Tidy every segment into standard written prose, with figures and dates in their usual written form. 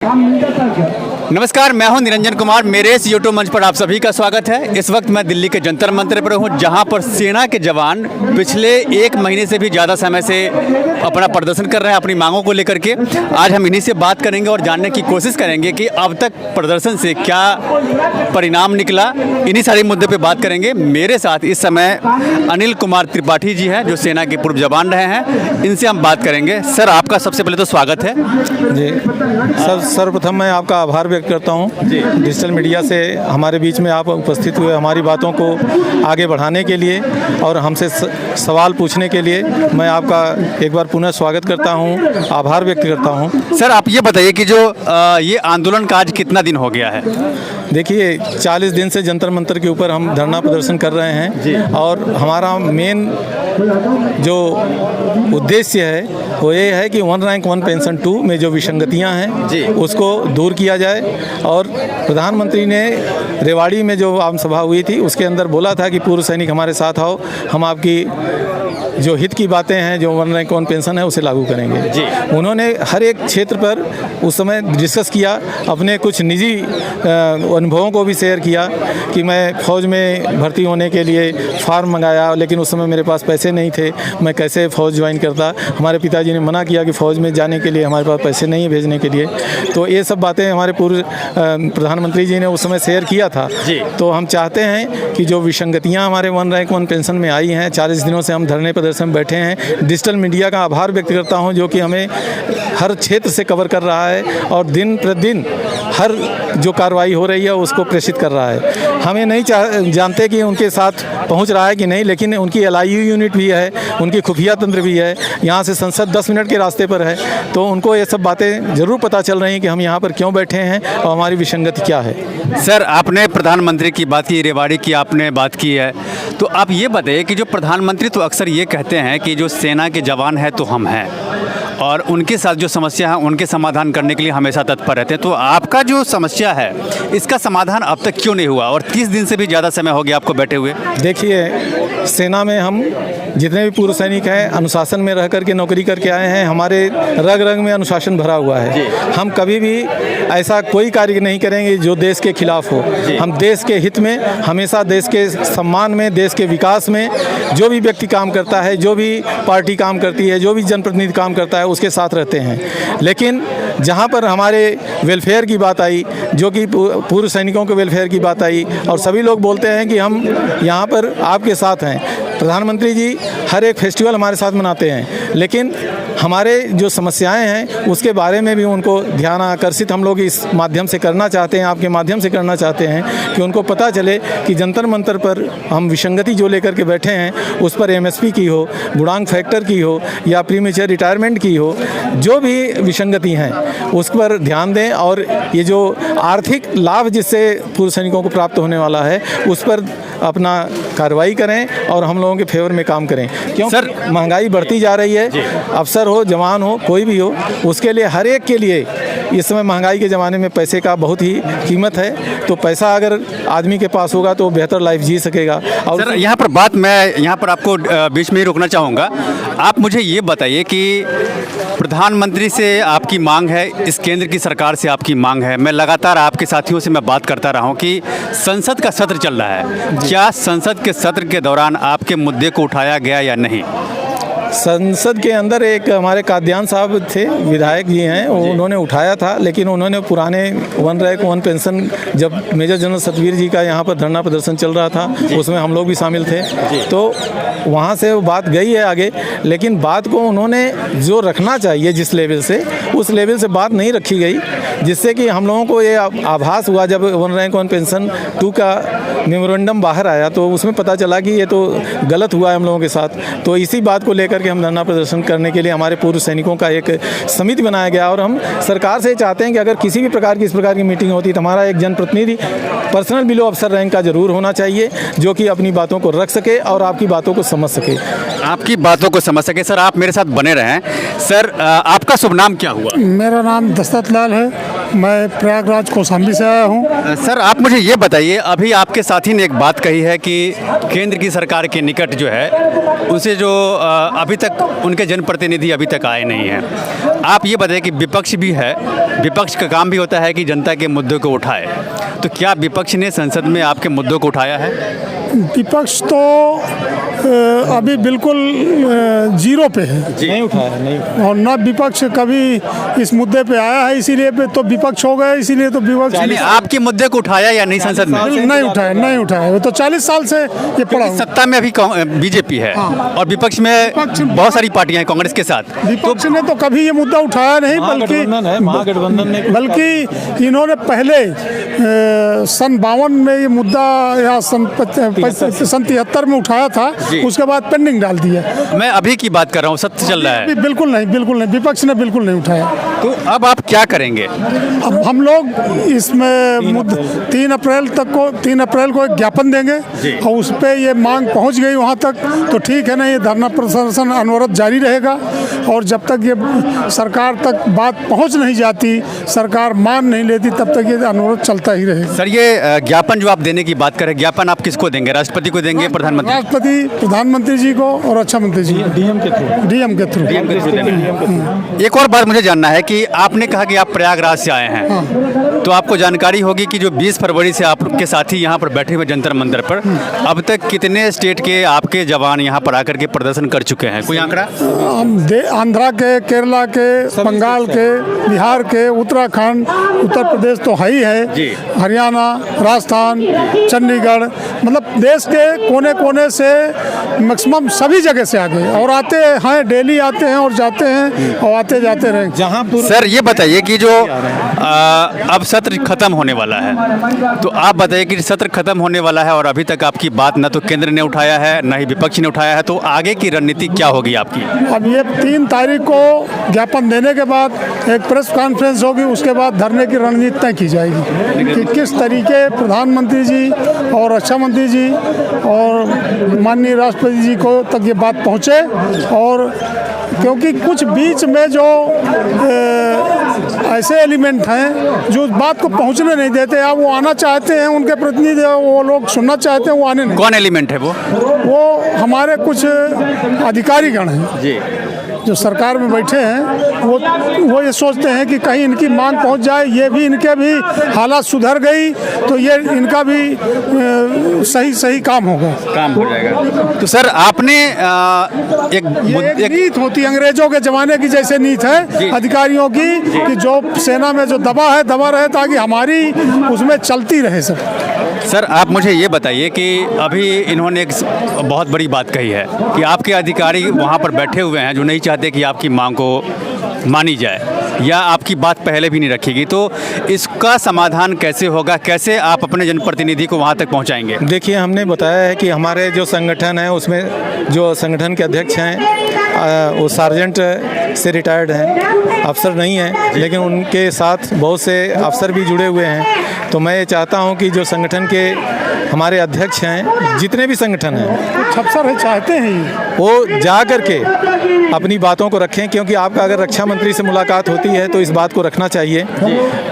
नमस्कार, मैं हूं निरंजन कुमार। मेरे इस यूट्यूब मंच पर आप सभी का स्वागत है। इस वक्त मैं दिल्ली के जंतर मंतर पर हूं, जहां पर सेना के जवान पिछले 1 महीने से भी ज़्यादा समय से अपना प्रदर्शन कर रहे हैं अपनी मांगों को लेकर के। आज हम इन्हीं से बात करेंगे और जानने की कोशिश करेंगे कि अब तक प्रदर्शन से क्या परिणाम निकला। इन्हीं सारे मुद्दे पर बात करेंगे। मेरे साथ इस समय अनिल कुमार त्रिपाठी जी हैं, जो सेना के पूर्व जवान रहे हैं। इनसे हम बात करेंगे। सर, आपका सबसे पहले तो स्वागत है जी। सर्वप्रथम मैं आपका आभार व्यक्त करता हूं डिजिटल मीडिया से हमारे बीच में आप उपस्थित हुए, हमारी बातों को आगे बढ़ाने के लिए और हमसे सवाल पूछने के लिए मैं आपका एक बार पुनः स्वागत करता हूं, आभार व्यक्त करता हूं। सर, आप ये बताइए कि जो ये आंदोलन का आज कितना दिन हो गया है? देखिए, 40 दिन से जंतर मंतर के ऊपर हम धरना प्रदर्शन कर रहे हैं और हमारा मेन जो उद्देश्य है वो ये है कि 1 रैंक 1 पेंशन 2 में जो विसंगतियां हैं उसको दूर किया जाए। और प्रधानमंत्री ने रेवाड़ी में जो आम सभा हुई थी उसके अंदर बोला था कि पूर्व सैनिक हमारे साथ आओ, हम आपकी जो हित की बातें हैं, जो 1 रैंक 1 पेंशन है उसे लागू करेंगे जी। उन्होंने हर एक क्षेत्र पर उस समय डिस्कस किया, अपने कुछ निजी अनुभवों को भी शेयर किया कि मैं फ़ौज में भर्ती होने के लिए फार्म मंगाया, लेकिन उस समय मेरे पास पैसे नहीं थे, मैं कैसे फ़ौज ज्वाइन करता। हमारे पिताजी ने मना किया कि फ़ौज में जाने के लिए हमारे पास पैसे नहीं है भेजने के लिए। तो ये सब बातें हमारे पूर्व प्रधानमंत्री जी ने उस समय शेयर किया था जी। तो हम चाहते हैं कि जो विसंगतियाँ हमारे 1 रैंक 1 पेंशन में आई हैं, 40 दिनों से हम धरने प्रदर्शन में बैठे हैं। डिजिटल मीडिया का आभार व्यक्त करता हूं, जो कि हमें हर क्षेत्र से कवर कर रहा है और दिन प्रतिदिन हर जो कार्रवाई हो रही है उसको प्रेषित कर रहा है। हमें नहीं जानते कि उनके साथ पहुंच रहा है कि नहीं, लेकिन उनकी LIU यूनिट भी है, उनकी खुफिया तंत्र भी है। यहाँ से संसद 10 मिनट के रास्ते पर है, तो उनको ये सब बातें ज़रूर पता चल रही हैं कि हम यहाँ पर क्यों बैठे हैं और हमारी विसंगति क्या है। सर, आपने प्रधानमंत्री की बात की, रेवाड़ी की आपने बात की है, तो आप ये बताइए कि जो प्रधानमंत्री तो अक्सर ये कहते हैं कि जो सेना के जवान हैं तो हम हैं, और उनके साथ जो समस्या है उनके समाधान करने के लिए हमेशा तत्पर रहते हैं। तो आपका जो समस्या है इसका समाधान अब तक क्यों नहीं हुआ, और 30 दिन से भी ज़्यादा समय हो गया आपको बैठे हुए? देखिए, सेना में हम जितने भी पूर्व सैनिक हैं अनुशासन में रह करके नौकरी करके आए हैं। हमारे रग रग में अनुशासन भरा हुआ है। हम कभी भी ऐसा कोई कार्य नहीं करेंगे जो देश के खिलाफ हो। हम देश के हित में, हमेशा देश के सम्मान में, देश के विकास में जो भी व्यक्ति काम करता है, जो भी पार्टी काम करती है, जो भी जनप्रतिनिधि काम करता है उसके साथ रहते हैं। लेकिन जहाँ पर हमारे वेलफेयर की बात आई, जो कि पूर्व सैनिकों के वेलफेयर की बात आई, और सभी लोग बोलते हैं कि हम यहाँ पर आपके साथ हैं। प्रधानमंत्री जी हर एक फेस्टिवल हमारे साथ मनाते हैं, लेकिन हमारे जो समस्याएं हैं उसके बारे में भी उनको ध्यान आकर्षित हम लोग इस माध्यम से करना चाहते हैं, आपके माध्यम से करना चाहते हैं कि उनको पता चले कि जंतर मंतर पर हम विसंगति जो लेकर के बैठे हैं उस पर MSP की हो, गुणांक फैक्टर की हो, या प्रीमेच्योर रिटायरमेंट की हो, जो भी विसंगति हैं उस पर ध्यान दें। और ये जो आर्थिक लाभ जिससे पूर्व सैनिकों को प्राप्त होने वाला है उस पर अपना कार्रवाई करें और हम लोगों के फेवर में काम करें। क्यों सर, महंगाई बढ़ती जा रही है। अफसर हो, जवान हो, कोई भी हो, उसके लिए हर एक के लिए इस समय महंगाई के ज़माने में पैसे का बहुत ही कीमत है। तो पैसा अगर आदमी के पास होगा तो बेहतर लाइफ जी सकेगा। और सर, यहाँ पर बात मैं यहाँ पर आपको बीच में ही रोकना चाहूँगा। आप मुझे ये बताइए कि प्रधानमंत्री से आपकी मांग है, इस केंद्र की सरकार से आपकी मांग है। मैं लगातार आपके साथियों से मैं बात करता रहा हूँ कि संसद का सत्र चल रहा है, क्या संसद के सत्र के दौरान आपके मुद्दे को उठाया गया या नहीं? संसद के अंदर एक हमारे काद्यान साहब थे, विधायक जी हैं, उन्होंने उठाया था, लेकिन उन्होंने पुराने 1 रैंक 1 पेंशन, जब मेजर जनरल सतवीर जी का यहाँ पर धरना प्रदर्शन चल रहा था उसमें हम लोग भी शामिल थे, तो वहाँ से वो बात गई है आगे। लेकिन बात को उन्होंने जो रखना चाहिए जिस लेवल से, उस लेवल से बात नहीं रखी गई, जिससे कि हम लोगों को ये आभास हुआ जब 1 रैंक 1 पेंशन 2 का मेमोरेंडम बाहर आया तो उसमें पता चला कि ये तो गलत हुआ है हम लोगों के साथ। तो इसी बात को लेकर के हम धरना प्रदर्शन करने के लिए हमारे पूर्व सैनिकों का एक समिति बनाया गया, और हम सरकार से चाहते हैं कि अगर किसी भी प्रकार की इस प्रकार की मीटिंग होती तो हमारा एक जनप्रतिनिधि पर्सनल बिलो अफसर रैंक का जरूर होना चाहिए, जो कि अपनी बातों को रख सके और आपकी बातों को समझ सके। आपकी बातों को समझ सके। सर, आप मेरे साथ बने रहें। सर, आपका शुभ नाम क्या हुआ? मेरा नाम दशरथ लाल है। मैं प्रयागराज कौशाम्बी से आया हूँ। सर आप मुझे ये बताइए, अभी आपके साथी ने एक बात कही है कि केंद्र की सरकार के निकट जो है उसे जो अभी तक उनके जनप्रतिनिधि अभी तक आए नहीं हैं। आप ये बताइए कि विपक्ष भी है, विपक्ष का काम भी होता है कि जनता के मुद्दों को उठाए, तो क्या विपक्ष ने संसद में आपके मुद्दों को उठाया है? विपक्ष तो अभी बिल्कुल जीरो पे है, नहीं उठाया, नहीं। और न विपक्ष कभी इस मुद्दे पे आया है, इसीलिए पे तो विपक्ष हो गए, इसीलिए तो विपक्ष यानी आपके मुद्दे को उठाया या नहीं संसद में? नहीं उठाया। वो तो 40 साल से ये पड़ा हुआ। सत्ता में अभी बीजेपी है और विपक्ष में बहुत सारी पार्टियां हैं कांग्रेस के साथ। विपक्ष ने तो कभी ये मुद्दा उठाया नहीं, महागठबंधन ने, बल्कि इन्होंने पहले सन 52 में ये मुद्दा या सन 73 में उठाया था, उसके बाद पेंडिंग डाल दिया। मैं अभी की बात कर रहा हूँ, सत्य चल रहा है। बिल्कुल नहीं, विपक्ष ने बिल्कुल नहीं उठाया। तो अब आप क्या करेंगे? अब हम लोग इसमें 3 अप्रैल को एक ज्ञापन देंगे और उस पर ये मांग पहुंच गई वहां तक तो ठीक है, ना ये धरना प्रदर्शन अनवरत जारी रहेगा। और जब तक ये सरकार तक बात पहुंच नहीं जाती, सरकार मान नहीं लेती, तब तक ये अनवरत चलता ही रहेगा। सर ये ज्ञापन जो आप देने की बात करें, ज्ञापन आप किसको देंगे? राष्ट्रपति को देंगे, प्रधानमंत्री? राष्ट्रपति, प्रधानमंत्री जी को और रक्षा मंत्री जी, डीएम के थ्रू। एक और बात मुझे जानना है कि आपने कहा कि आप प्रयागराज से आए हैं, तो आपको जानकारी होगी कि जो 20 फरवरी से आपके साथी यहाँ पर बैठे हुए जंतर मंतर पर, अब तक कितने स्टेट के आपके जवान यहाँ पर आकर के प्रदर्शन कर चुके हैं? कोई आंकड़ा? आंध्रा के, केरला के, बंगाल के, बिहार के, उत्तराखंड, उत्तर प्रदेश तो है ही है, हरियाणा, राजस्थान, चंडीगढ़, मतलब देश के कोने कोने से मैक्सिमम सभी जगह से आ गए और आते हैं, डेली आते हैं और जाते हैं और आते जाते रहे। जहाँ सर ये बताइए कि जो अब सत्र खत्म होने वाला है, तो आप बताइए कि सत्र खत्म होने वाला है और अभी तक आपकी बात न तो केंद्र ने उठाया है न ही विपक्ष ने उठाया है, तो आगे की रणनीति क्या होगी आपकी? अब ये 3 तारीख को ज्ञापन देने के बाद एक प्रेस कॉन्फ्रेंस होगी, उसके बाद धरने की रणनीति तय की जाएगी कि किस तरीके प्रधानमंत्री जी और रक्षा मंत्री जी और माननीय राष्ट्रपति जी को तक ये बात पहुँचे। और क्योंकि कुछ बीच में जो ऐसे एलिमेंट हैं जो बात को पहुंचने नहीं देते, अब वो आना चाहते हैं, उनके प्रतिनिधि वो लोग सुनना चाहते हैं, वो आने नहीं। कौन एलिमेंट है वो हमारे कुछ अधिकारीगण हैं जी, जो सरकार में बैठे हैं, वो ये सोचते हैं कि कहीं इनकी मांग पहुंच जाए, ये भी इनके भी हालात सुधर गई तो ये इनका भी सही काम हो जाएगा। तो सर आपने एक नीत होती अंग्रेजों के जमाने की जैसे नीत है अधिकारियों की कि जो सेना में जो दबा रहे ताकि हमारी उसमें चलती रहे सब। सर आप मुझे ये बताइए कि अभी इन्होंने एक बहुत बड़ी बात कही है कि आपके अधिकारी वहाँ पर बैठे हुए हैं जो नहीं चाहते कि आपकी मांग को मानी जाए या आपकी बात पहले भी नहीं रखेगी, तो इसका समाधान कैसे होगा? कैसे आप अपने जनप्रतिनिधि को वहाँ तक पहुँचाएंगे? देखिए, हमने बताया है कि हमारे जो संगठन है उसमें जो संगठन के अध्यक्ष हैं वो सार्जेंट से रिटायर्ड हैं, अफसर नहीं हैं, लेकिन उनके साथ बहुत से अफसर भी जुड़े हुए हैं। तो मैं ये चाहता हूं कि जो संगठन के हमारे अध्यक्ष हैं, जितने भी संगठन हैं, कुछ अफसर है चाहते हैं वो जा कर के अपनी बातों को रखें, क्योंकि आपका अगर रक्षा मंत्री से मुलाकात होती है तो इस बात को रखना चाहिए।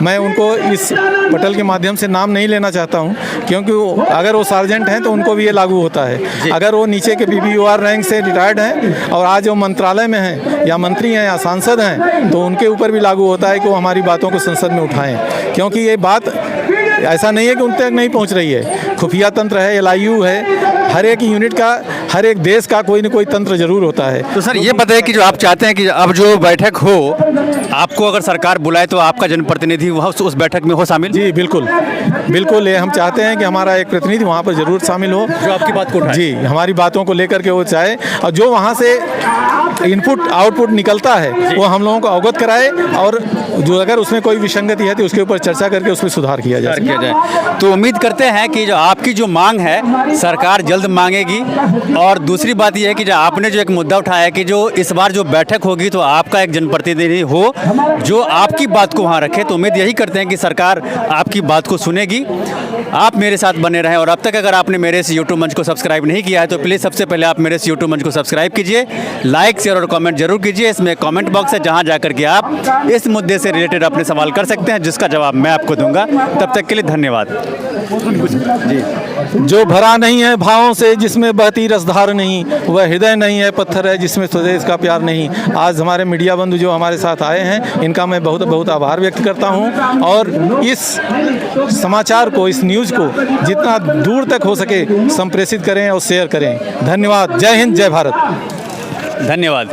मैं उनको इस पटल के माध्यम से नाम नहीं लेना चाहता हूं, क्योंकि अगर वो सार्जेंट हैं तो उनको भी ये लागू होता है। अगर वो नीचे के BBOR रैंक से रिटायर्ड हैं और आज वो मंत्रालय में हैं या मंत्री हैं या सांसद हैं, तो उनके ऊपर भी लागू होता है कि वो हमारी बातों को संसद में उठाएं, क्योंकि ये बात ऐसा नहीं है कि उन तक नहीं पहुंच रही है। खुफिया तंत्र है, LIU है, हर एक यूनिट का, हर एक देश का कोई न कोई तंत्र जरूर होता है। तो सर ये बताइए कि जो आप चाहते हैं कि अब जो बैठक हो, आपको अगर सरकार बुलाए तो आपका जनप्रतिनिधि वह उस बैठक में हो शामिल? जी बिल्कुल, ये हम चाहते हैं कि हमारा एक प्रतिनिधि वहाँ पर जरूर शामिल हो, जो आपकी बात को उठाए। जी, हमारी बातों को लेकर के वो चाहे, और जो वहाँ से इनपुट आउटपुट निकलता है वो हम लोगों को अवगत कराए, और जो अगर उसमें कोई विसंगति है तो उसके ऊपर चर्चा करके उसमें सुधार किया जाए। तो उम्मीद करते हैं कि जो आपकी जो मांग है सरकार जल्द मांगेगी। और दूसरी बात यह है कि जो आपने जो एक मुद्दा उठाया है कि जो इस बार जो बैठक होगी तो आपका एक जनप्रतिनिधि हो जो आपकी बात को वहाँ रखे, तो उम्मीद यही करते हैं कि सरकार आपकी बात को सुनेगी आप मेरे साथ बने रहें। और अब तक अगर आपने मेरे इस यूट्यूब मंच को सब्सक्राइब नहीं किया है तो प्लीज़ सबसे पहले आप मेरे इस यूट्यूब मंच को सब्सक्राइब कीजिए, लाइक शेयर और कमेंट जरूर कीजिए। इसमें कमेंट बॉक्स है जहां जाकर के आप इस मुद्दे से रिलेटेड अपने सवाल कर सकते हैं, जिसका जवाब मैं आपको दूंगा। तब तक के लिए धन्यवाद जी। जो भरा नहीं है भावों से, जिसमें बहती रसधार नहीं, वह हृदय नहीं है, पत्थर है जिसमें स्वदेश का प्यार नहीं। आज हमारे मीडिया बंधु जो हमारे साथ आए हैं, इनका मैं बहुत बहुत आभार व्यक्त करता हूं। और इस समाचार को, इस न्यूज़ को जितना दूर तक हो सके संप्रेषित करें और शेयर करें। धन्यवाद। जय हिंद, जय भारत। धन्यवाद।